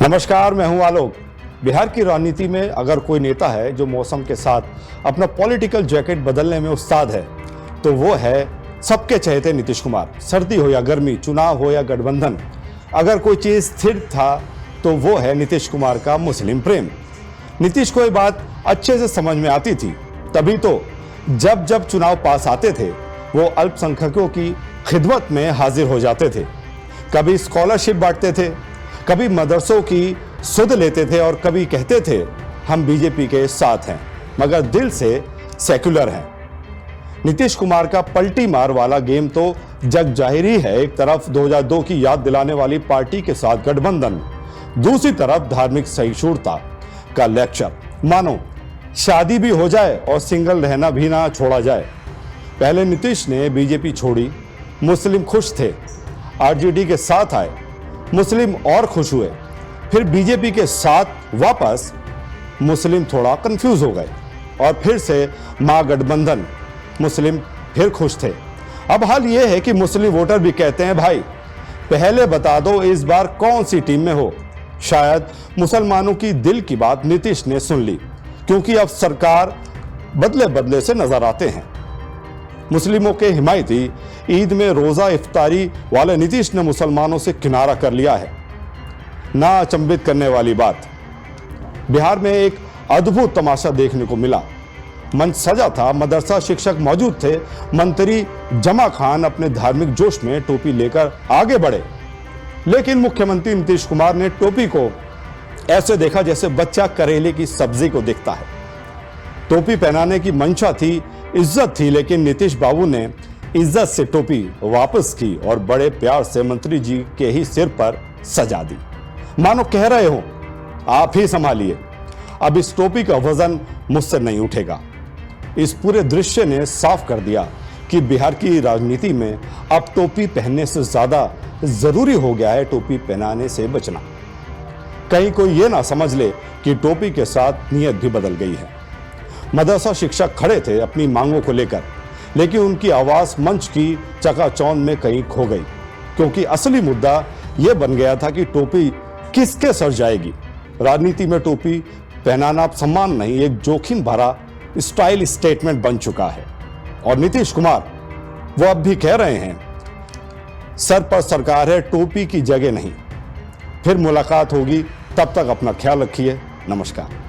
नमस्कार, मैं हूं आलोक। बिहार की राजनीति में अगर कोई नेता है जो मौसम के साथ अपना पॉलिटिकल जैकेट बदलने में उस्ताद है तो वो है सबके चहेते नीतीश कुमार। सर्दी हो या गर्मी, चुनाव हो या गठबंधन, अगर कोई चीज स्थिर था तो वो है नीतीश कुमार का मुस्लिम प्रेम। नीतीश को ये बात अच्छे से समझ में आती थी, तभी तो जब जब चुनाव पास आते थे वो अल्पसंख्यकों की खिदमत में हाजिर हो जाते थे। कभी स्कॉलरशिप बांटते थे, कभी मदरसों की सुध लेते थे और कभी कहते थे हम बीजेपी के साथ हैं मगर दिल से सेक्युलर हैं। नीतीश कुमार का पलटी मार वाला गेम तो जग जाहिर ही है। एक तरफ 2002 की याद दिलाने वाली पार्टी के साथ गठबंधन, दूसरी तरफ धार्मिक सहिष्णुता का लेक्चर। मानो शादी भी हो जाए और सिंगल रहना भी ना छोड़ा जाए। पहले नीतीश ने बीजेपी छोड़ी, मुस्लिम खुश थे, आरजेडी के साथ आए, मुस्लिम और खुश हुए। फिर बीजेपी के साथ वापस, मुस्लिम थोड़ा कंफ्यूज हो गए और फिर से महागठबंधन, मुस्लिम फिर खुश थे। अब हाल यह है कि मुस्लिम वोटर भी कहते हैं भाई पहले बता दो इस बार कौन सी टीम में हो। शायद मुसलमानों की दिल की बात नीतीश ने सुन ली, क्योंकि अब सरकार बदले बदले से नजर आते हैं। मुस्लिमों के हिमायती ईद में रोजा इफ्तारी वाले नीतीश ने मुसलमानों से किनारा कर लिया है। ना अचंभित करने वाली बात, बिहार में एक अद्भुत तमाशा देखने को मिला। मंच सजा था, मदरसा शिक्षक मौजूद थे, मंत्री जमा खान अपने धार्मिक जोश में टोपी लेकर आगे बढ़े, लेकिन मुख्यमंत्री नीतीश कुमार ने टोपी को ऐसे देखा जैसे बच्चा करेले की सब्जी को देखता है। टोपी पहनाने की मंशा थी, इज्जत थी, लेकिन नीतीश बाबू ने इज्जत से टोपी वापस की और बड़े प्यार से मंत्री जी के ही सिर पर सजा दी। मानो कह रहे हो आप ही संभालिए, अब इस टोपी का वजन मुझसे नहीं उठेगा। इस पूरे दृश्य ने साफ कर दिया कि बिहार की राजनीति में अब टोपी पहनने से ज्यादा जरूरी हो गया है टोपी पहनाने से बचना। कहीं कोई ये ना समझ ले कि टोपी के साथ नीयत भी बदल गई है। मदरसा शिक्षक खड़े थे अपनी मांगों को लेकर, लेकिन उनकी आवाज मंच की चकाचौंध में कहीं खो गई, क्योंकि असली मुद्दा यह बन गया था कि टोपी किसके सर जाएगी। राजनीति में टोपी पहनाना अब सम्मान नहीं, एक जोखिम भरा स्टाइल स्टेटमेंट बन चुका है। और नीतीश कुमार वो अब भी कह रहे हैं सर पर सरकार है, टोपी की जगह नहीं। फिर मुलाकात होगी, तब तक अपना ख्याल रखिए। नमस्कार।